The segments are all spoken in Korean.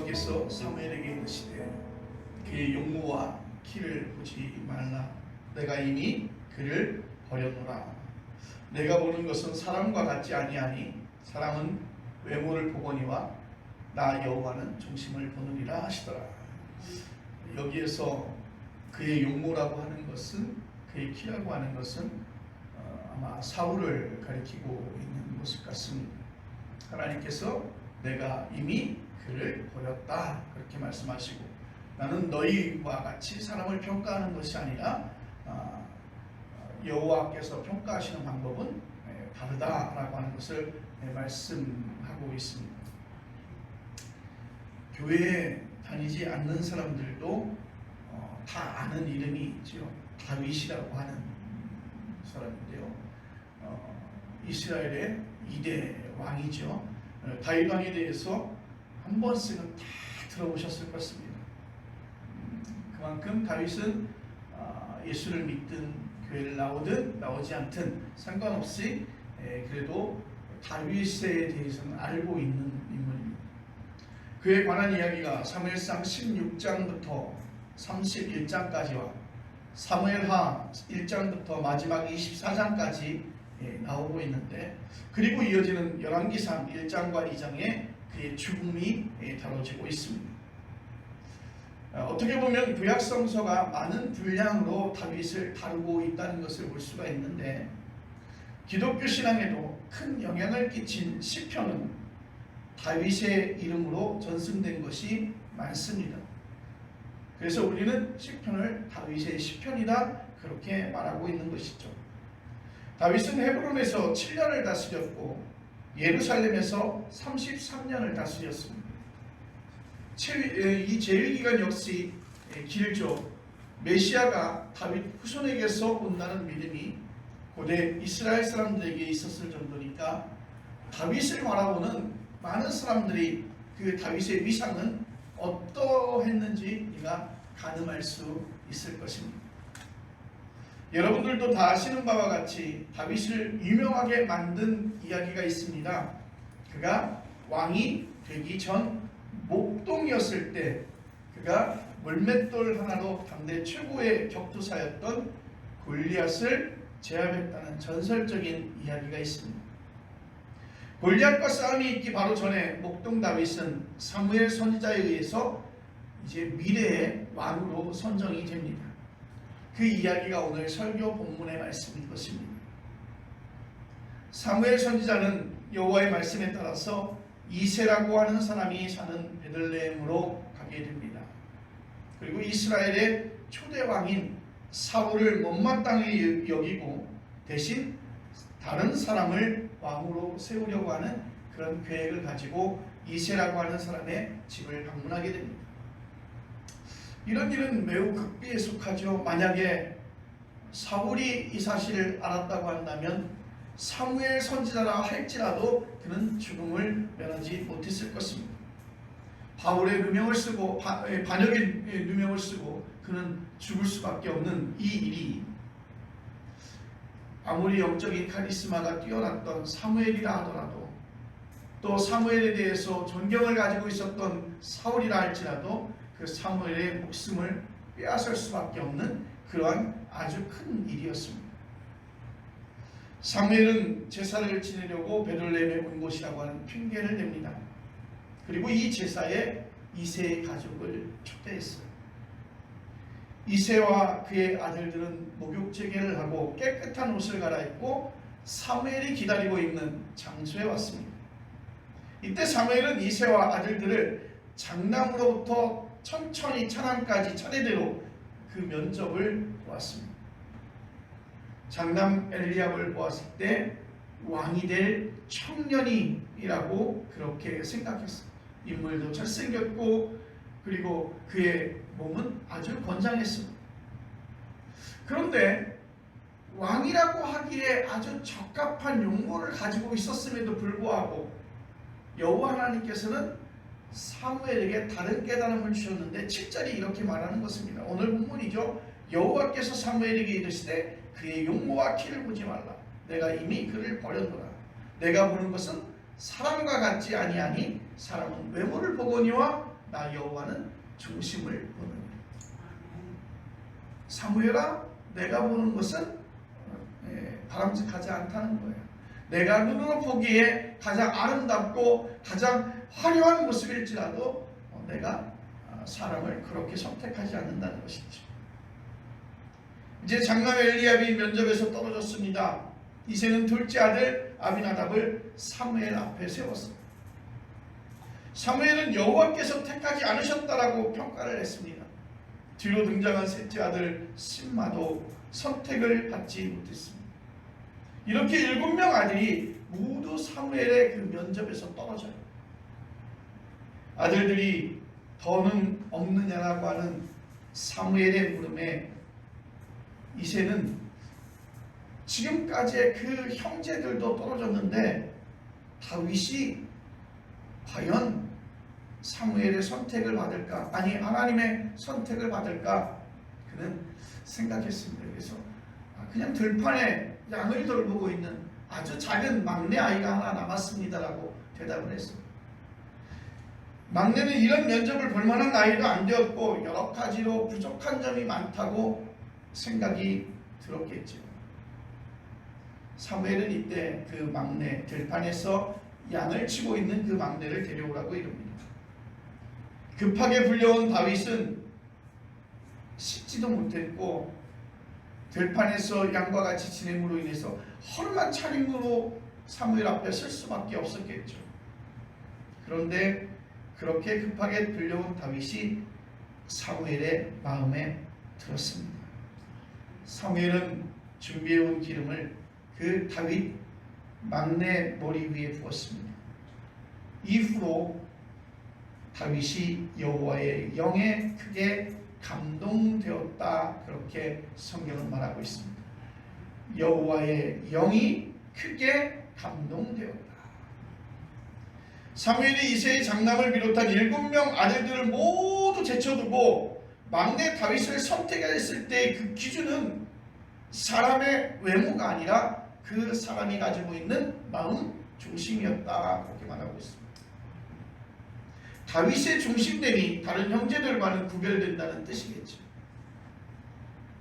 여호와께서 사무엘에게 이르시되 그의 용모와 키를 보지 말라. 내가 이미 그를 버렸노라. 내가 보는 것은 사람과 같지 아니하니 사람은 외모를 보거니와 나 여호와는 중심을 보느니라 하시더라. 여기에서 그의 용모라고 하는 것은, 그의 키라고 하는 것은 아마 사울을 가리키고 있는 모습 같습니다. 하나님께서 내가 이미 그를 버렸다 그렇게 말씀하시고, 나는 너희와 같이 사람을 평가하는 것이 아니라 여호와께서 평가하시는 방법은 다르다라고 하는 것을 말씀하고 있습니다. 교회에 다니지 않는 사람들도 다 아는 이름이 있죠. 다윗이라고 하는 사람인데요. 이스라엘의 2대 왕이죠. 다윗 왕에 대해서 한 번씩은 다 들어보셨을 것입니다. 그만큼 다윗은 예수를 믿든 교회를 나오든 나오지 않든 상관없이 그래도 다윗에 대해서는 알고 있는 인물입니다. 그에 관한 이야기가 사무엘상 16장부터 31장까지와 사무엘하 1장부터 마지막 24장까지 나오고 있는데, 그리고 이어지는 열왕기상 1장과 2장에 그의 죽음이 다뤄지고 있습니다. 어떻게 보면 구약성서가 많은 분량으로 다윗을 다루고 있다는 것을 볼 수가 있는데, 기독교 신앙에도 큰 영향을 끼친 시편은 다윗의 이름으로 전승된 것이 많습니다. 그래서 우리는 시편을 다윗의 시편이다 그렇게 말하고 있는 것이죠. 다윗은 헤브론에서 7년을 다스렸고 예루살렘에서 33년을 다스렸습니다. 이 제위기간 역시 길죠. 메시아가 다윗 후손에게서 온다는 믿음이 고대 이스라엘 사람들에게 있었을 정도니까 다윗을 바라보는 많은 사람들이 그 다윗의 위상은 어떠했는지 우리가 가늠할 수 있을 것입니다. 여러분들도 다 아시는 바와 같이 다윗을 유명하게 만든 이야기가 있습니다. 그가 왕이 되기 전 목동이었을 때 그가 물맷돌 하나로 당대 최고의 격투사였던 골리앗을 제압했다는 전설적인 이야기가 있습니다. 골리앗과 싸움이 있기 바로 전에 목동 다윗은 사무엘 선지자에 의해서 이제 미래의 왕으로 선정이 됩니다. 그 이야기가 오늘 설교 본문의 말씀인 것입니다. 사무엘 선지자는 여호와의 말씀에 따라서 이새라고 하는 사람이 사는 베들레헴으로 가게 됩니다. 그리고 이스라엘의 초대 왕인 사울을 못마땅히 여기고 대신 다른 사람을 왕으로 세우려고 하는 그런 계획을 가지고 이새라고 하는 사람의 집을 방문하게 됩니다. 이런 일은 매우 극비에 속하죠. 만약에 사울이 이 사실을 알았다고 한다면 사무엘 선지자라 할지라도 그는 죽음을 면하지 못했을 것입니다. 바울의 누명을 쓰고 반역의 누명을 쓰고 그는 죽을 수밖에 없는 이 일이 아무리 영적인 카리스마가 뛰어났던 사무엘이라 하더라도, 또 사무엘에 대해서 존경을 가지고 있었던 사울이라 할지라도 그 사무엘의 목숨을 빼앗을 수밖에 없는 그러한 아주 큰 일이었습니다. 사무엘은 제사를 지내려고 베들레헴에 온 곳이라고 하는 핑계를 냅니다. 그리고 이 제사에 이새의 가족을 초대했어요. 이새와 그의 아들들은 목욕 제개를 하고 깨끗한 옷을 갈아입고 사무엘이 기다리고 있는 장소에 왔습니다. 이때 사무엘은 이새와 아들들을 장남으로부터 천천히 차남까지 차례대로 그 면접을 보았습니다. 장남 엘리압을 보았을 때 왕이 될 청년이라고 그렇게 생각했어요. 인물도 잘생겼고 그리고 그의 몸은 아주 건장했습니다. 그런데 왕이라고 하기에 아주 적합한 용모를 가지고 있었음에도 불구하고 여호와 하나님께서는 사무엘에게 다른 깨달음을 주셨는데 7절이 이렇게 말하는 것입니다. 오늘 본문이죠. 여호와께서 사무엘에게 이르시되 그의 용모와 키를 보지 말라. 내가 이미 그를 버렸노라. 내가 보는 것은 사람과 같지 아니하니 사람은 외모를 보거니와 나 여호와는 중심을 보느니라. 사무엘아, 내가 보는 것은 바람직하지 않다는 거예요. 내가 눈으로 보기에 가장 아름답고 가장 화려한 모습일지라도 내가 사람을 그렇게 선택하지 않는다는 것이죠. 이제 장남 엘리압이 면접에서 떨어졌습니다. 이새는 둘째 아들 아비나답을 사무엘 앞에 세웠습니다. 사무엘은 여호와께서 택하지 않으셨다라고 평가를 했습니다. 뒤로 등장한 셋째 아들 심마도 선택을 받지 못했습니다. 이렇게 7명 아들이 모두 사무엘의 그 면접에서 떨어져요. 아들들이 더는 없느냐라고 하는 사무엘의 물음에 이새는 지금까지의 그 형제들도 떨어졌는데 다윗이 과연 사무엘의 선택을 받을까? 아니 하나님의 선택을 받을까? 그는 생각했습니다. 그래서 그냥 들판에 양을 돌보고 있는 아주 작은 막내 아이가 하나 남았습니다라고 대답을 했습니다. 막내는 이런 면접을 볼 만한 나이도 안 되었고 여러 가지로 부족한 점이 많다고 생각이 들었겠죠. 사무엘은 이때 그 막내, 들판에서 양을 치고 있는 그 막내를 데려오라고 이릅니다. 급하게 불려온 다윗은 씻지도 못했고 들판에서 양과 같이 지냄으로 인해서 허름한 차림으로 사무엘 앞에 설 수밖에 없었겠죠. 그런데 그렇게 급하게 불려온 다윗이 사무엘의 마음에 들었습니다. 사무엘은 준비해온 기름을 그 다윗 막내 머리 위에 부었습니다. 이후로 다윗이 여호와의 영에 크게 감동되었다, 그렇게 성경은 말하고 있습니다. 여호와의 영이 크게 감동되었다. 사무엘이 이새의 장남을 비롯한 7명 아들들을 모두 제쳐두고 막내 다윗을 선택했을 때의 그 기준은 사람의 외모가 아니라 그 사람이 가지고 있는 마음 중심이었다, 그렇게 말하고 있습니다. 다윗의 중심됨이 다른 형제들과는 구별된다는 뜻이겠죠.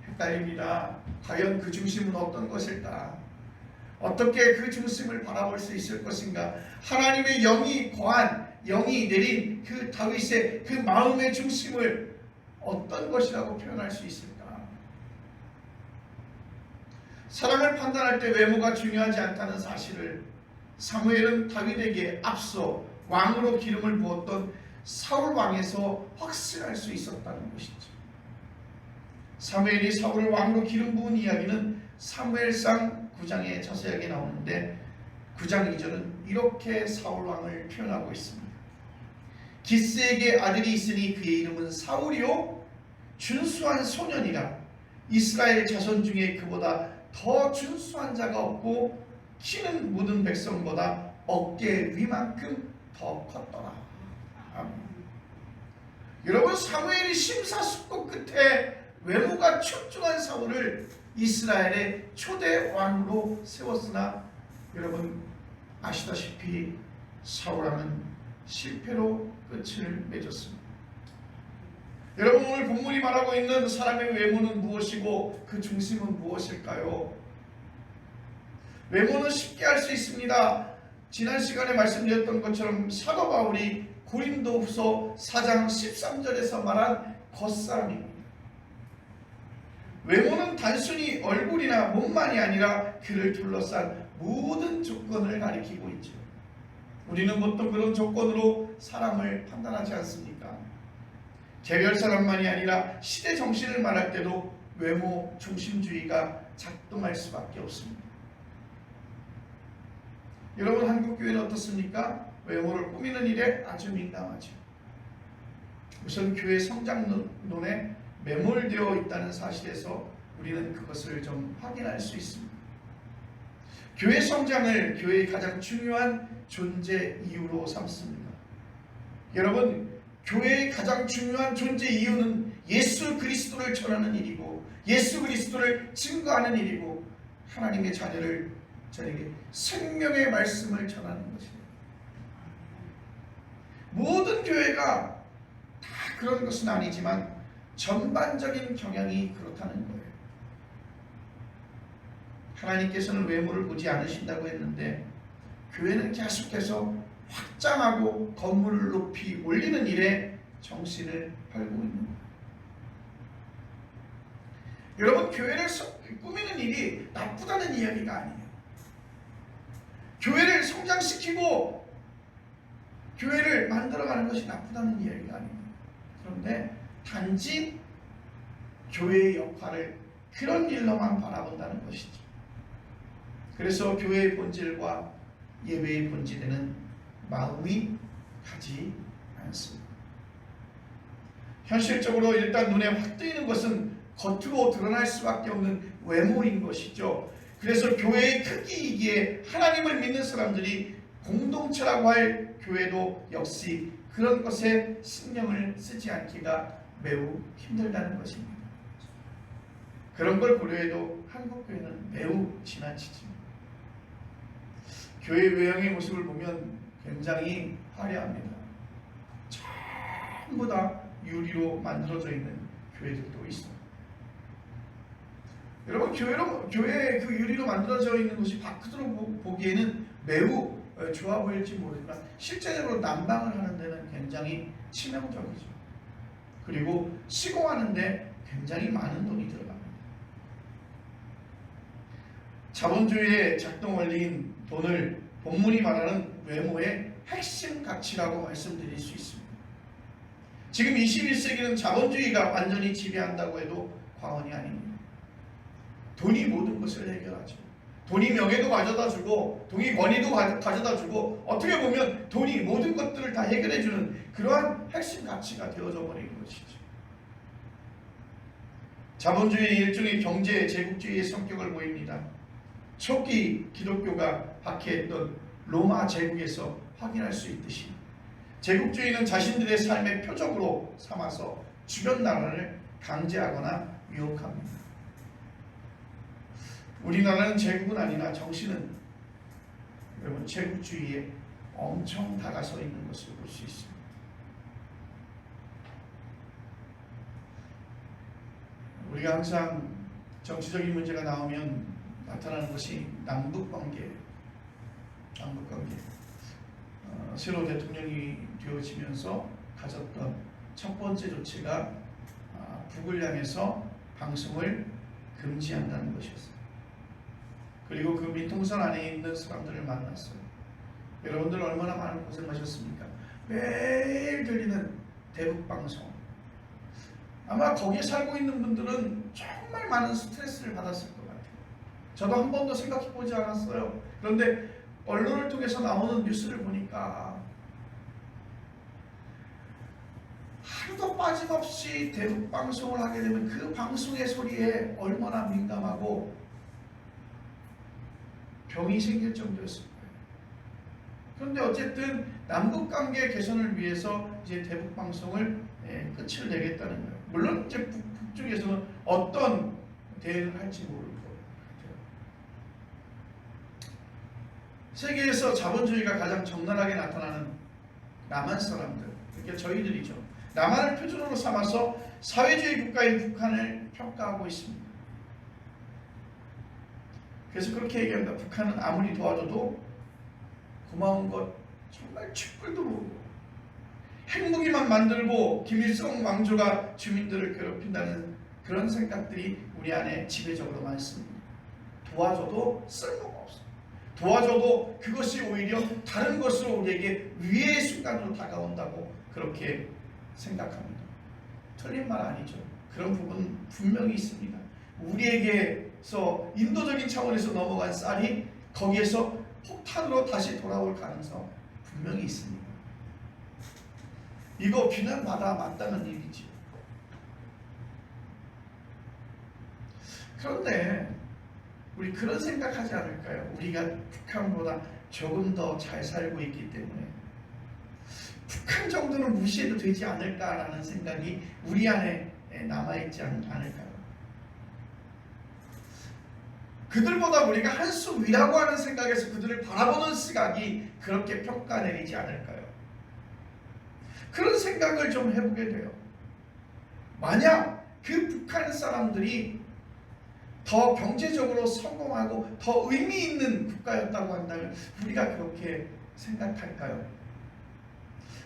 헷갈립니다. 과연 그 중심은 어떤 것일까? 어떻게 그 중심을 바라볼 수 있을 것인가? 하나님의 영이 거한, 영이 내린 그 다윗의 그 마음의 중심을 어떤 것이라고 표현할 수 있을까? 사람을 판단할 때 외모가 중요하지 않다는 사실을 사무엘은 다윗에게 앞서 왕으로 기름을 부었던 사울 왕에서 확신할 수 있었다는 것이죠. 사무엘이 사울을 왕으로 기름 부은 이야기는 사무엘상 9장에 자세하게 나오는데 9장 2절은 이렇게 사울 왕을 표현하고 있습니다. 기스에게 아들이 있으니 그의 이름은 사울이요 준수한 소년이라. 이스라엘 자손 중에 그보다 더 준수한 자가 없고 키는 모든 백성보다 어깨 위만큼 더 컸더라. 아멘. 여러분, 사무엘이 심사숙고 끝에 외모가 출중한 사울을 이스라엘의 초대 왕으로 세웠으나 여러분 아시다시피 사울왕은 실패로 끝을 맺었습니다. 여러분, 오늘 본문이 말하고 있는 사람의 외모는 무엇이고 그 중심은 무엇일까요? 외모는 쉽게 알 수 있습니다. 지난 시간에 말씀드렸던 것처럼 사도 바울이 고린도후서 4장 13절에서 말한 겉사람입니다. 외모는 단순히 얼굴이나 몸만이 아니라 그를 둘러싼 모든 조건을 가리키고 있죠. 우리는 보통 그런 조건으로 사람을 판단하지 않습니까? 개별 사람만이 아니라 시대 정신을 말할 때도 외모 중심주의가 작동할 수밖에 없습니다. 여러분, 한국교회는 어떻습니까? 외모를 꾸미는 일에 아주 민감하죠. 우선 교회 성장론에 매몰되어 있다는 사실에서 우리는 그것을 좀 확인할 수 있습니다. 교회 성장을 교회의 가장 중요한 존재 이유로 삼습니다. 여러분, 교회의 가장 중요한 존재 이유는 예수 그리스도를 전하는 일이고 예수 그리스도를 증거하는 일이고 하나님의 자녀를 저에게 생명의 말씀을 전하는 것입니다. 모든 교회가 그런 것은 아니지만 전반적인 경향이 그렇다는 거예요. 하나님께서는 외모를 보지 않으신다고 했는데 교회는 계속해서 확장하고 건물을 높이 올리는 일에 정신을 팔고 있는 거예요. 여러분, 교회를 꾸미는 일이 나쁘다는 이야기가 아니에요. 교회를 성장시키고 교회를 만들어가는 것이 나쁘다는 이야기가 아닙니다. 그런데 단지 교회의 역할을 그런 일로만 바라본다는 것이죠. 그래서 교회의 본질과 예배의 본질에는 마음이 가지 않습니다. 현실적으로 일단 눈에 확 띄는 것은 겉으로 드러날 수밖에 없는 외모인 것이죠. 그래서 교회의 크기이기에 하나님을 믿는 사람들이 공동체라고 할 교회도 역시 그런 것에 신경을 쓰지 않기가 매우 힘들다는 것입니다. 그런 걸 고려해도 한국 교회는 매우 지나치죠. 교회 외형의 모습을 보면 굉장히 화려합니다. 전부 다 유리로 만들어져 있는 교회들도 있어요. 여러분, 교회 그 유리로 만들어져 있는 것이 밖으로 보기에는 매우 좋아 보일지 모르지만 실제적으로 난방을 하는 데는 굉장히 치명적이죠. 그리고 시공하는데 굉장히 많은 돈이 들어갑니다. 자본주의의 작동 원리인 돈을 본문이 말하는 외모의 핵심 가치라고 말씀드릴 수 있습니다. 지금 21세기는 자본주의가 완전히 지배한다고 해도 과언이 아닙니다. 돈이 모든 것을 해결하죠. 돈이 명예도 가져다주고 돈이 권위도 가져다주고 어떻게 보면 돈이 모든 것들을 다 해결해주는 그러한 핵심 가치가 되어져 버린 것이죠. 자본주의는 일종의 경제 제국주의의 성격을 보입니다. 초기 기독교가 박해했던 로마 제국에서 확인할 수 있듯이 제국주의는 자신들의 삶의 표적으로 삼아서 주변 나라를 강제하거나 유혹합니다. 우리나라는 제국은 아니나 정신은 여러분 제국주의에 엄청 다가서 있는 것을 볼 수 있습니다. 우리가 항상 정치적인 문제가 나오면 나타나는 것이 남북관계예요. 남북관계. 새로 대통령이 되어지면서 가졌던 첫 번째 조치가 북을 향해서 방송을 금지한다는 것이었어요. 그리고 그 민통선 안에 있는 사람들을 만났어요. 여러분들 얼마나 많은 고생하셨습니까? 매일 들리는 대북방송. 아마 거기에 살고 있는 분들은 정말 많은 스트레스를 받았을 것 같아요. 저도 한 번도 생각해 보지 않았어요. 그런데 언론을 통해서 나오는 뉴스를 보니까 하루도 빠짐없이 대북방송을 하게 되면 그 방송의 소리에 얼마나 민감하고 병이 생길 정도였을 거예요. 그런데 어쨌든 남북관계 개선을 위해서 이제 대북방송을 끝을 내겠다는 거예요. 물론 이제 북쪽에서는 어떤 대응을 할지 모르고 세계에서 자본주의가 가장 적나라하게 나타나는 남한 사람들, 그러니까 저희들이죠. 남한을 표준으로 삼아서 사회주의 국가인 북한을 평가하고 있습니다. 그래서 그렇게 얘기합니다. 북한은 아무리 도와줘도 고마운 것 정말 촛불도 모르고 핵무기만 만들고 김일성 왕조가 주민들을 괴롭힌다는 그런 생각들이 우리 안에 지배적으로 많습니다. 도와줘도 쓸모가 없어요. 도와줘도 그것이 오히려 다른 것으로 우리에게 위해의 순간으로 다가온다고 그렇게 생각합니다. 틀린 말 아니죠. 그런 부분 분명히 있습니다. 우리에게서 인도적인 차원에서 넘어간 쌀이 거기에서 폭탄으로 다시 돌아올 가능성 분명히 있습니다. 이거 비난받아 마땅한 일이지. 그런데 우리 그런 생각하지 않을까요? 우리가 북한보다 조금 더 잘 살고 있기 때문에 북한 정도는 무시해도 되지 않을까라는 생각이 우리 안에 남아있지 않을까요? 그들보다 우리가 한 수 위라고 하는 생각에서 그들을 바라보는 시각이 그렇게 평가 내리지 않을까요? 그런 생각을 좀 해보게 돼요. 만약 그 북한 사람들이 더 경제적으로 성공하고 더 의미 있는 국가였다고 한다면 우리가 그렇게 생각할까요?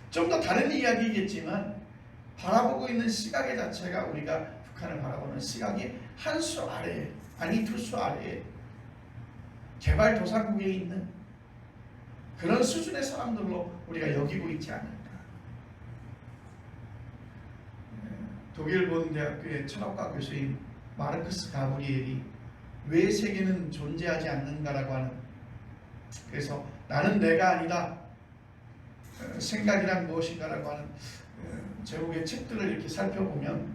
좀 더 다른 이야기겠지만 바라보고 있는 시각의 자체가 우리가 북한을 바라보는 시각이 한 수 아래에, 아니 두 수 아래에 개발도상국에 있는 그런 수준의 사람들로 우리가 여기고 있지 않을까. 독일 본대학교의 철학과 교수인 마르크스 가브리엘이 왜 세계는 존재하지 않는가라고 하는, 그래서 나는 내가 아니다, 생각이란 무엇인가라고 하는 제목의 책들을 이렇게 살펴보면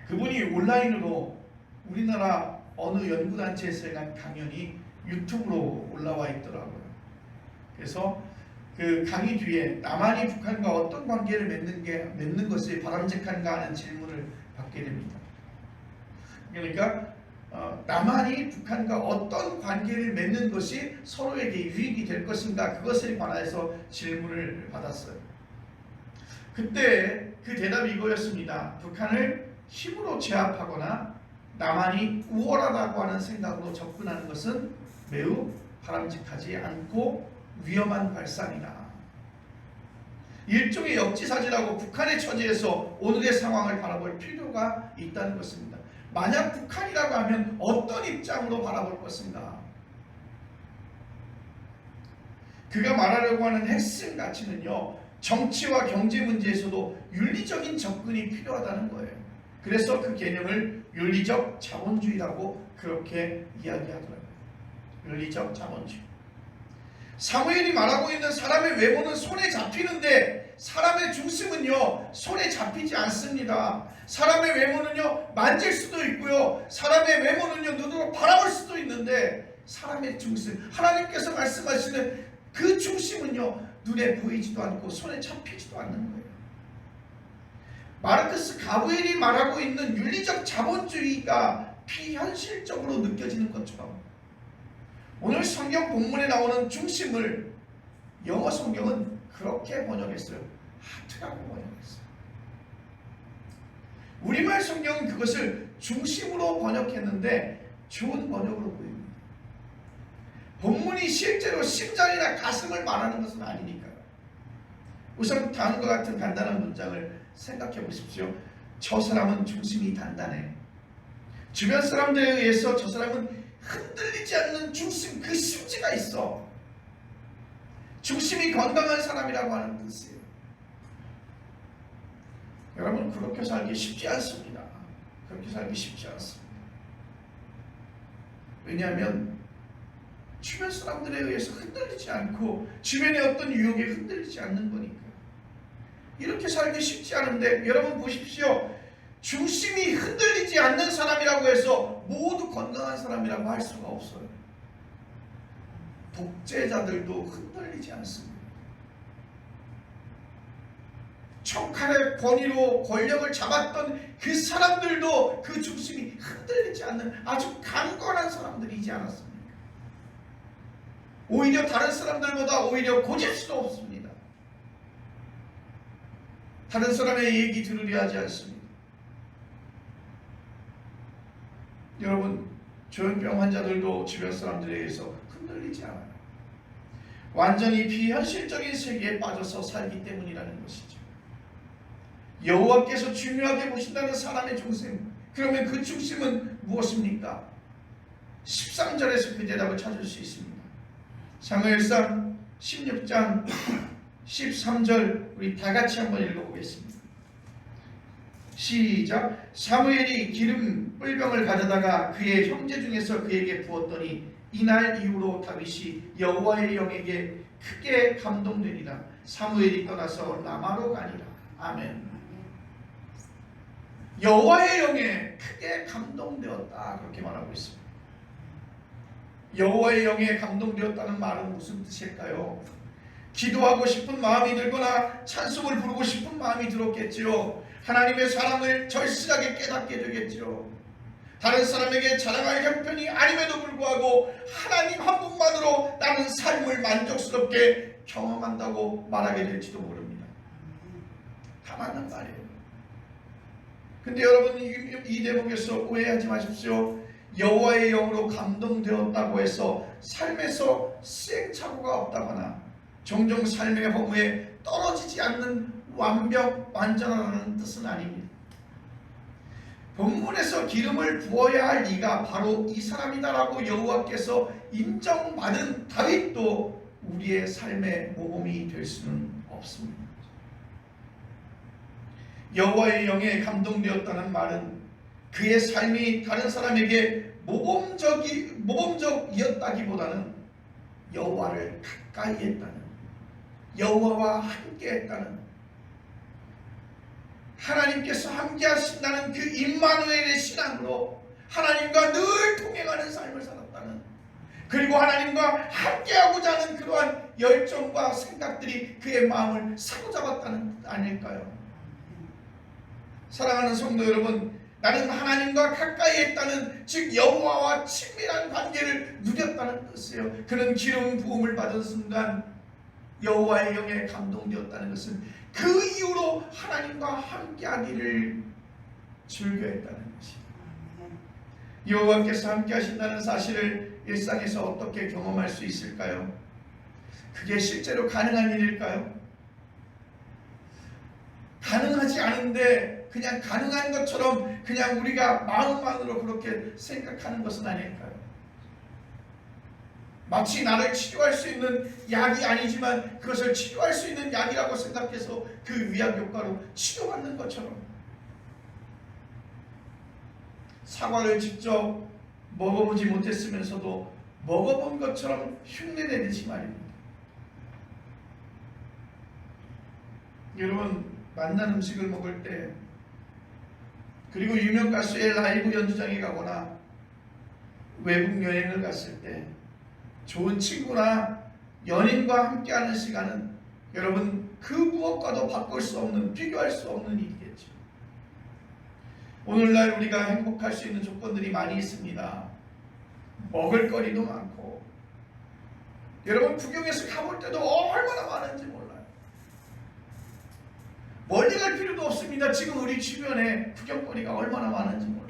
그분이 온라인으로 우리나라 어느 연구단체에서 한 강연이 유튜브로 올라와 있더라고요. 그래서 그 강의 뒤에 남한이 북한과 어떤 관계를 맺는 것이 바람직한가 하는 질문을 받게 됩니다. 그러니까 남한이 북한과 어떤 관계를 맺는 것이 서로에게 유익이 될 것인가, 그것에 관해서 질문을 받았어요. 그때 그 대답이 이거였습니다. 북한을 힘으로 제압하거나 남한이 우월하다고 하는 생각으로 접근하는 것은 매우 바람직하지 않고 위험한 발상이다. 일종의 역지사지라고 북한의 처지에서 오늘의 상황을 바라볼 필요가 있다는 것입니다. 만약 북한이라고 하면 어떤 입장으로 바라볼 것인가? 그가 말하려고 하는 핵심 가치는요, 정치와 경제 문제에서도 윤리적인 접근이 필요하다는 거예요. 그래서 그 개념을 윤리적 자본주의라고 그렇게 이야기하더라고요. 윤리적 자본주의. 사무엘이 말하고 있는 사람의 외모는 손에 잡히는데 사람의 중심은요 손에 잡히지 않습니다. 사람의 외모는요 만질 수도 있고요, 사람의 외모는요 눈으로 바라볼 수도 있는데 사람의 중심, 하나님께서 말씀하시는 그 중심은요 눈에 보이지도 않고 손에 잡히지도 않는 거예요. 마르크스 가브리엘이 말하고 있는 윤리적 자본주의가 비현실적으로 느껴지는 것처럼 오늘 성경 본문에 나오는 중심을 영어 성경은 그렇게 번역했어요. 하트라고 번역했어요. 우리말 성경은 그것을 중심으로 번역했는데 좋은 번역으로 보입니다. 본문이 실제로 심장이나 가슴을 말하는 것은 아니니까요. 우선 다음과 같은 간단한 문장을 생각해 보십시오. 저 사람은 중심이 단단해. 주변 사람들에 의해서 저 사람은 흔들리지 않는 중심, 그 심지가 있어. 중심이 건강한 사람이라고 하는 뜻이에요. 여러분, 그렇게 살기 쉽지 않습니다. 그렇게 살기 쉽지 않습니다. 왜냐하면 주변 사람들에 의해서 흔들리지 않고 주변의 어떤 유혹에 흔들리지 않는 거니까. 이렇게 살기 쉽지 않은데 여러분 보십시오. 중심이 흔들리지 않는 사람이라고 해서 모두 건강한 사람이라고 할 수가 없어요. 독재자들도 흔들리지 않습니다. 척칼의 권위로 권력을 잡았던 그 사람들도 그 중심이 흔들리지 않는 아주 강건한 사람들이지 않았습니까? 오히려 다른 사람들보다 오히려 고집스럽습니다. 다른 사람의 얘기 들으려 하지 않습니다. 여러분, 조현병 환자들도 주변 사람들에 의해서 흔들리지 않아요. 완전히 비현실적인 세계에 빠져서 살기 때문이라는 것이죠. 여호와께서 중요하게 보신다는 사람의 중심, 그러면 그 중심은 무엇입니까? 13절에서 그 대답을 찾을 수 있습니다. 사무엘상 16장 13절 우리 다 같이 한번 읽어보겠습니다. 시작. 사무엘이 기름 뿔병을 가져다가 그의 형제 중에서 그에게 부었더니 이날 이후로 다윗이 여호와의 영에게 크게 감동되니라. 사무엘이 떠나서 라마로 가니라. 아멘. 여호와의 영에 크게 감동되었다, 그렇게 말하고 있습니다. 여호와의 영에 감동되었다는 말은 무슨 뜻일까요? 기도하고 싶은 마음이 들거나 찬송을 부르고 싶은 마음이 들었겠지요. 하나님의 사랑을 절실하게 깨닫게 되겠지요. 다른 사람에게 자랑할 형편이 아님에도 불구하고 하나님 한 분만으로 나는 삶을 만족스럽게 경험한다고 말하게 될지도 모릅니다. 다 맞는 말이에요. 근데 여러분 이 대목에서 오해하지 마십시오. 여호와의 영으로 감동되었다고 해서 삶에서 시행착오가 없다거나 종종 삶의 허무에 떨어지지 않는 완전하다는 뜻은 아닙니다. 본문에서 기름을 부어야 할 이가 바로 이 사람이다라고 여호와께서 인정받은 다윗도 우리의 삶의 모범이 될 수는 없습니다. 여호와의 영에 감동되었다는 말은 그의 삶이 다른 사람에게 모범적이었다기보다는 여호와를 가까이 했다는, 여호와와 함께 했다는, 하나님께서 함께 하신다는 그 임마누엘의 신앙으로 하나님과 늘 동행하는 삶을 살았다는, 그리고 하나님과 함께하고자 하는 그러한 열정과 생각들이 그의 마음을 사로잡았다는 뜻 아닐까요? 사랑하는 성도 여러분, 나는 하나님과 가까이 했다는, 즉 여호와와 친밀한 관계를 누렸다는 뜻이에요. 그는 기름 부음을 받은 순간 여호와의 영에 감동되었다는 것은 그 이후로 하나님과 함께하기를 즐겨했다는 것입니다. 여호와께서 함께하신다는 사실을 일상에서 어떻게 경험할 수 있을까요? 그게 실제로 가능한 일일까요? 가능하지 않은데 그냥 가능한 것처럼 그냥 우리가 마음만으로 그렇게 생각하는 것은 아닐까요? 마치 나를 치료할 수 있는 약이 아니지만 그것을 치료할 수 있는 약이라고 생각해서 그 위약 효과로 치료받는 것처럼, 사과를 직접 먹어보지 못했으면서도 먹어본 것처럼 흉내내듯이 말입니다. 여러분, 맛난 음식을 먹을 때, 그리고 유명 가수의 라이브 연주장에 가거나 외국 여행을 갔을 때, 좋은 친구나 연인과 함께하는 시간은 여러분 그 무엇과도 바꿀 수 없는, 비교할 수 없는 일이겠죠. 오늘날 우리가 행복할 수 있는 조건들이 많이 있습니다. 먹을거리도 많고, 여러분 구경해서 가볼 때도 얼마나 많은지 몰라요. 멀리 갈 필요도 없습니다. 지금 우리 주변에 구경거리가 얼마나 많은지 몰라요.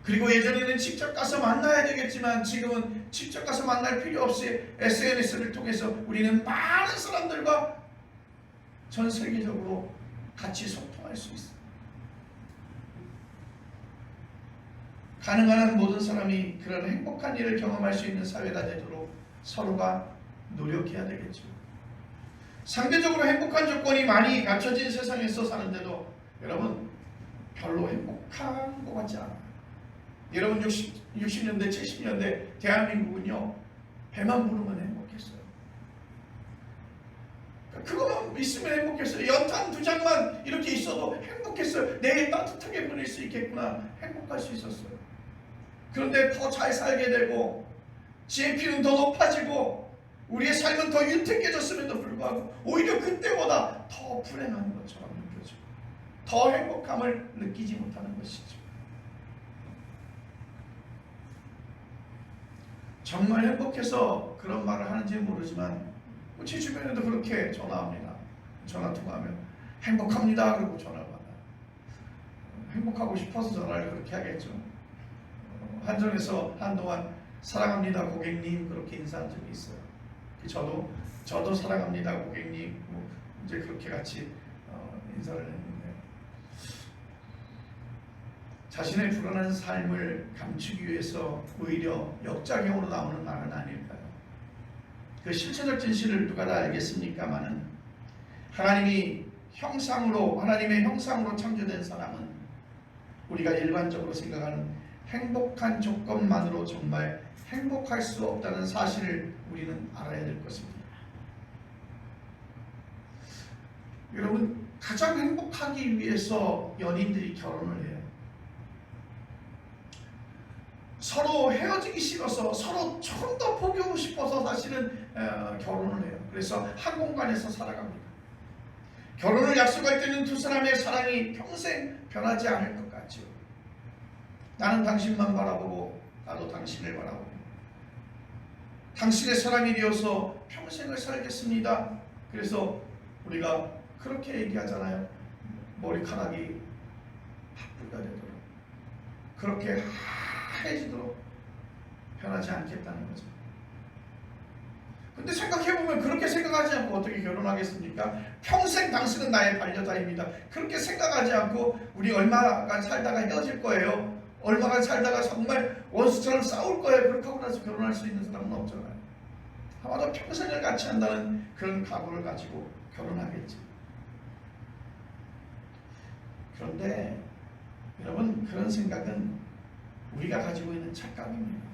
그리고 예전에는 직접 가서 만나야 되겠지만 지금은 직접 가서 만날 필요 없이 SNS를 통해서 우리는 많은 사람들과 전 세계적으로 같이 소통할 수 있습니다. 가능한 한 모든 사람이 그런 행복한 일을 경험할 수 있는 사회가 되도록 서로가 노력해야 되겠죠. 상대적으로 행복한 조건이 많이 갖춰진 세상에서 사는데도 여러분 별로 행복한 것 같지 않아요. 여러분 60년대 70년대 대한민국은요 배만 부르면 행복했어요. 그거만 있으면 행복했어요. 연탄 2장만 이렇게 있어도 행복했어요. 내일 따뜻하게 보낼 수 있겠구나, 행복할 수 있었어요. 그런데 더 잘 살게 되고 GNP는 더 높아지고 우리의 삶은 더 윤택해졌음에도 불구하고 오히려 그때보다 더 불행한 것처럼 느껴지고 더 행복함을 느끼지 못하는 것이죠. 정말 행복해서 그런 말을 하는지는 모르지만 제 주변에도 그렇게 전화합니다. 전화 통화하면 행복합니다 그러고 전화를 받아요. 행복하고 싶어서 전화를 그렇게 하겠죠. 한전에서 한동안 사랑합니다 고객님 그렇게 인사한 적이 있어요. 저도 사랑합니다 고객님 이제 그렇게 같이 인사를 했는데, 자신의 불안한 삶을 감추기 위해서 오히려 역작용으로 나오는 말은 아닐까요? 그 실체적 진실을 누가 다 알겠습니까마는 하나님의 형상으로 창조된 사람은 우리가 일반적으로 생각하는 행복한 조건만으로 정말 행복할 수 없다는 사실을 우리는 알아야 될 것입니다. 여러분, 가장 행복하기 위해서 연인들이 결혼을 해요. 서로 헤어지기 싫어서 서로 조금 더 포기하고 싶어서 사실은 결혼을 해요. 그래서 한 공간에서 살아갑니다. 결혼을 약속할 때는 두 사람의 사랑이 평생 변하지 않을 것 같죠. 나는 당신만 바라보고 나도 당신을 바라보고 당신의 사람이 되어서 평생을 살겠습니다. 그래서 우리가 그렇게 얘기하잖아요. 머리카락이 팥뿌리가 되도록, 그렇게 하얘지도록 변하지 않겠다는 거죠. 근데 생각해보면 그렇게 생각하지 않고 어떻게 결혼하겠습니까? 평생 당신은 나의 반려자입니다. 그렇게 생각하지 않고 우리 얼마간 살다가 헤어질 거예요, 얼마간 살다가 정말 원수처럼 싸울 거예요, 그렇게 하고 나서 결혼할 수 있는 사람은 없잖아요. 아마도 평생을 같이 한다는 그런 각오를 가지고 결혼하겠지. 그런데 여러분, 그런 생각은 우리가 가지고 있는 착각입니다.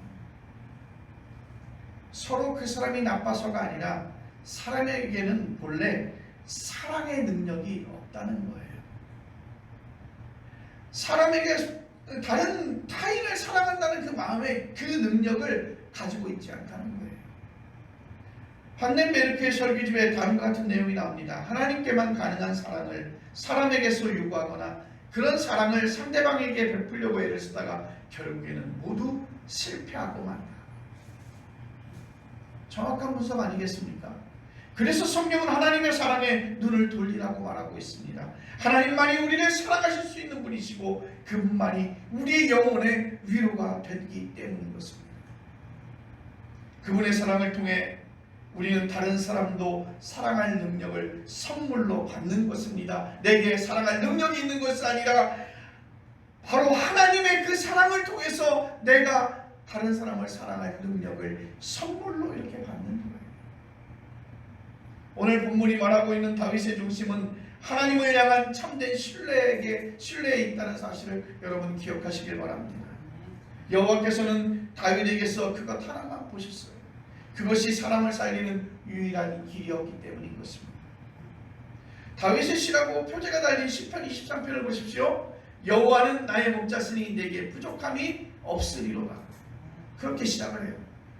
서로 그 사람이 나빠서가 아니라 사람에게는 본래 사랑의 능력이 없다는 거예요. 사람에게 다른 타인을 사랑한다는 그 마음의 그 능력을 가지고 있지 않다는 거예요. 반넨베르크의 설교집에 다음과 같은 내용이 나옵니다. 하나님께만 가능한 사랑을 사람에게서 요구하거나 그런 사랑을 상대방에게 베풀려고 애를 쓰다가 결국에는 모두 실패하고 만다. 정확한 분석 아니겠습니까? 그래서 성경은 하나님의 사랑에 눈을 돌리라고 말하고 있습니다. 하나님만이 우리를 사랑하실 수 있는 분이시고 그분만이 우리의 영혼의 위로가 되기 때문인 것입니다. 그분의 사랑을 통해 우리는 다른 사람도 사랑할 능력을 선물로 받는 것입니다. 내게 사랑할 능력이 있는 것이 아니라 바로 하나님의 그 사랑을 통해서 내가 다른 사람을 사랑할 능력을 선물로 이렇게 받는 거예요. 오늘 본문이 말하고 있는 다윗의 중심은 하나님을 향한 참된 신뢰에 있다는 사실을 여러분 기억하시길 바랍니다. 여호와께서는 다윗에게서 그것 하나만 보셨어요. 그것이 사람을 살리는 유일한 길이었기 때문인 것입니다. 다윗의 시라고 표제가 달린 시편 23편을 보십시오. 여호와는 나의 목자시니 내게 부족함이 없으리로다. 그렇게 시작을 해요.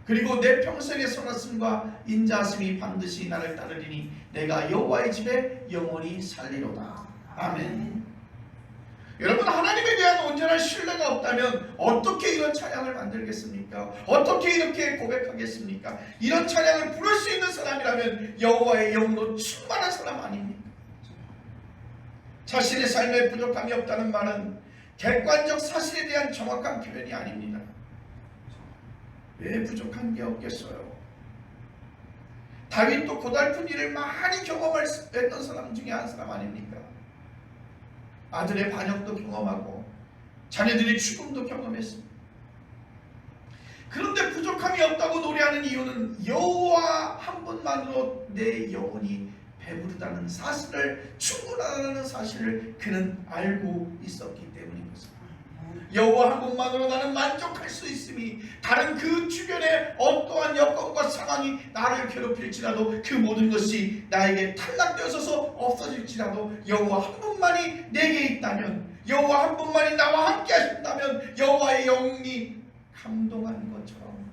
그리고 내 평생의 선하심과 인자하심이 반드시 나를 따르리니 내가 여호와의 집에 영원히 살리로다. 아멘. 여러분, 하나님에 대한 온전한 신뢰가 없다면 어떻게 이런 찬양을 만들겠습니까? 어떻게 이렇게 고백하겠습니까? 이런 찬양을 부를 수 있는 사람이라면 여호와의 영으로 충만한 사람 아닙니까? 자신의 삶에 부족함이 없다는 말은 객관적 사실에 대한 정확한 표현이 아닙니다. 왜 부족한 게 없겠어요? 다윗도 고달픈 일을 많이 경험했던 사람 중에 한 사람 아닙니까? 아들의 반역도 경험하고 자녀들의 죽음도 경험했습니다. 그런데 부족함이 없다고 노래하는 이유는 여호와 한 분만으로 내 영혼이 배부르다는 사실을, 충분하다는 사실을 그는 알고 있었기 때문인 것입니다. 여호와 한 분만으로 나는 만족할 수 있음이, 다른 그 주변의 어떠한 여건과 상황이 나를 괴롭힐지라도 그 모든 것이 나에게 탈락되어서 없어질지라도 여호와 한 분만이 내게 있다면, 여호와 한 분만이 나와 함께 하신다면 여호와의 영이 감동하는 것처럼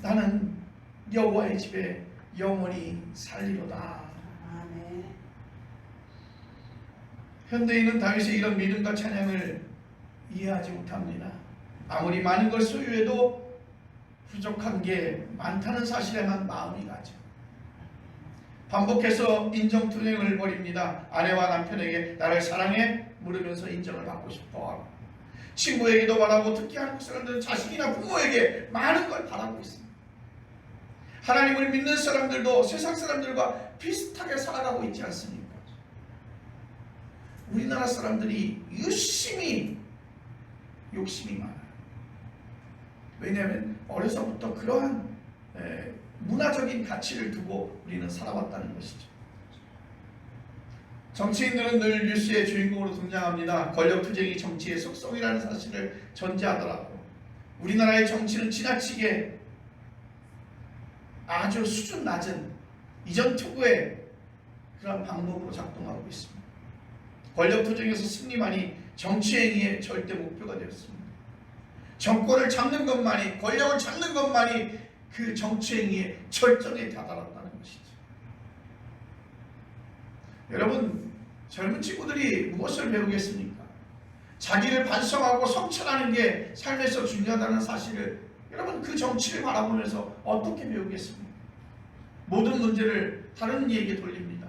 나는 여호와의 집에 영원히 살리로다. 현대인은 다윗의 이런 믿음과 찬양을 이해하지 못합니다. 아무리 많은 걸 소유해도 부족한 게 많다는 사실에만 마음이 가죠. 반복해서 인정투쟁을 벌입니다. 아내와 남편에게 나를 사랑해? 물으면서 인정을 받고 싶어하고, 친구에게도 바라고, 특히 한국 사람들은 자식이나 부모에게 많은 걸 바라고 있습니다. 하나님을 믿는 사람들도 세상 사람들과 비슷하게 살아가고 있지 않습니까? 우리나라 사람들이 유심히 욕심이 많아요. 왜냐하면 어려서부터 그러한 문화적인 가치를 두고 우리는 살아왔다는 것이죠. 정치인들은 늘 뉴스의 주인공으로 등장합니다. 권력투쟁이 정치의 속성이라는 사실을 전제하더라도 우리나라의 정치는 지나치게 아주 수준 낮은 이전 투구의 그런 방법으로 작동하고 있습니다. 권력투쟁에서 승리만이 정치행위의 절대 목표가 되었습니다. 정권을 잡는 것만이, 권력을 잡는 것만이 그 정치행위의 절정에 다다랐다는 것이죠. 여러분, 젊은 친구들이 무엇을 배우겠습니까? 자기를 반성하고 성찰하는 게 삶에서 중요하다는 사실을 여러분 그 정치를 바라보면서 어떻게 배우겠습니까? 모든 문제를 다른 이에게 돌립니다.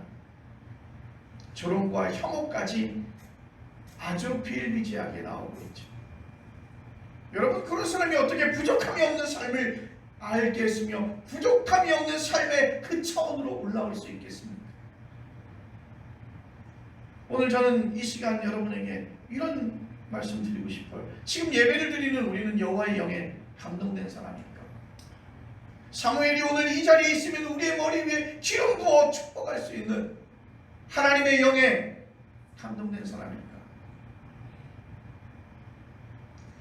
조롱과 혐오까지 아주 비일비재하게 나오고 있죠. 여러분, 그런 사람이 어떻게 부족함이 없는 삶을 알겠으며 부족함이 없는 삶의 그 차원으로 올라올 수 있겠습니까? 오늘 저는 이 시간 여러분에게 이런 말씀 드리고 싶어요. 지금 예배를 드리는 우리는 여호와의 영에 감동된 사람입니까? 사무엘이 오늘 이 자리에 있으면 우리의 머리 위에 기름 부어 축복할 수 있는 하나님의 영에 감동된 사람입니까?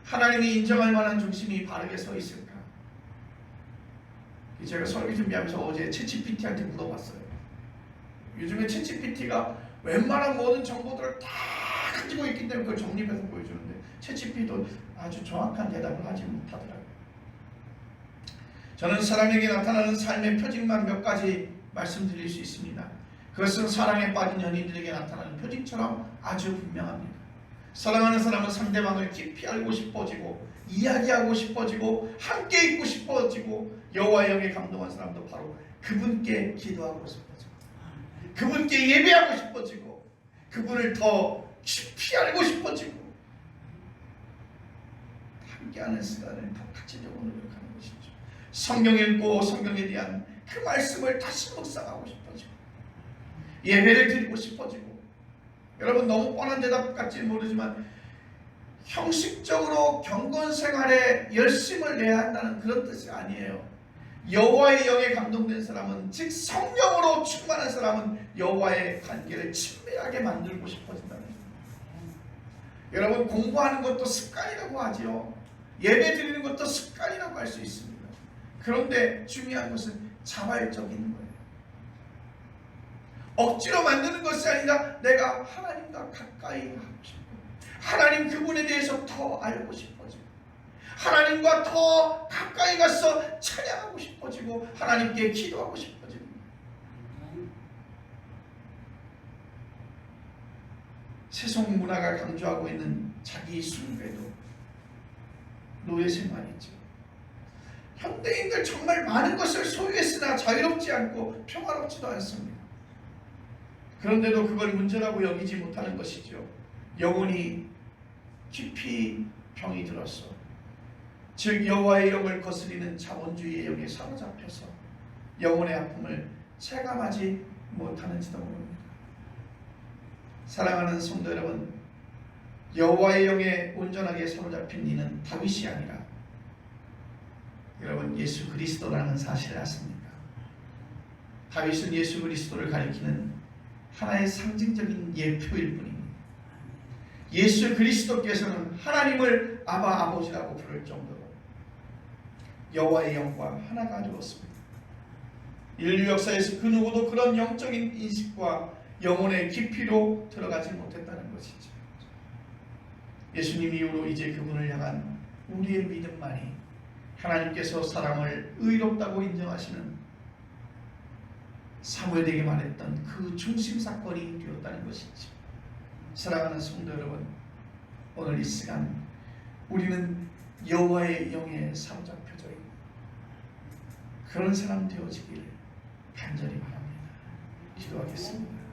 하나님이 인정할 만한 중심이 바르게 서 있을까? 제가 설교 준비하면서 어제 챗GPT한테 물어봤어요. 요즘에 챗GPT가 웬만한 모든 정보들을 다 가지고 있기 때문에 그걸 정립해서 보여주는데 챗GPT도 아주 정확한 대답을 하지 못하더라고요. 저는 사람에게 나타나는 삶의 표징만 몇 가지 말씀드릴 수 있습니다. 그것은 사랑에 빠진 연인들에게 나타나는 표징처럼 아주 분명합니다. 사랑하는 사람은 상대방을 깊이 알고 싶어지고 이야기하고 싶어지고 함께 있고 싶어지고 여호와의 영에 감동한 사람도 바로 그분께 기도하고 싶어지고 그분께 예배하고 싶어지고 그분을 더 깊이 알고 싶어지고 함께하는 시간을 더 가지려고 노력하는 것이죠. 성경 읽고 성경에 대한 그 말씀을 다시 묵상하고 싶어지고 예배를 드리고 싶어지고 여러분 너무 뻔한 대답 같지는 모르지만 형식적으로 경건 생활에 열심을 내야 한다는 그런 뜻이 아니에요. 여호와의 영에 감동된 사람은 즉 성령으로 충만한 사람은 여호와의 관계를 친밀하게 만들고 싶어진다는 거예요. 여러분 공부하는 것도 습관이라고 하지요. 예배 드리는 것도 습관이라고 할 수 있습니다. 그런데 중요한 것은 자발적인 거예요. 억지로 만드는 것이 아니라 내가 하나님과 가까이 하고 싶고 하나님 그분에 대해서 더 알고 싶어지고 하나님과 더 가까이 가서 찬양하고 싶어지고 하나님께 기도하고 싶어집니다. 세속 문화가 강조하고 있는 자기 숭배도 노예 생활이죠. 현대인들 정말 많은 것을 소유했으나 자유롭지 않고 평화롭지도 않습니다. 그런데도 그걸 문제라고 여기지 못하는 것이죠. 영혼이 깊이 병이 들었어. 즉 여호와의 영을 거스리는 자본주의의 영에 사로잡혀서 영혼의 아픔을 체감하지 못하는지도 모릅니다. 사랑하는 성도 여러분, 여호와의 영에 온전하게 사로잡힌 이는 다윗이 아니라 여러분 예수 그리스도라는 사실을 아십니까? 다윗은 예수 그리스도를 가리키는 하나의 상징적인 예표일 뿐입니다. 예수 그리스도께서는 하나님을 아바 아버지라고 부를 정도로 여호와의 영과 하나가 되었습니다. 인류 역사에서 그 누구도 그런 영적인 인식과 영혼의 깊이로 들어가지 못했다는 것이죠. 예수님 이후로 이제 그분을 향한 우리의 믿음만이 하나님께서 사람을 의롭다고 인정하시는 사무엘에게 말했던 그 중심 사건이 되었다는 것이죠. 사랑하는 성도 여러분, 오늘 이 시간 우리는 여호와의 영에 사로잡혀져 있는 그런 사람 되어지기를 간절히 바랍니다. 기도하겠습니다.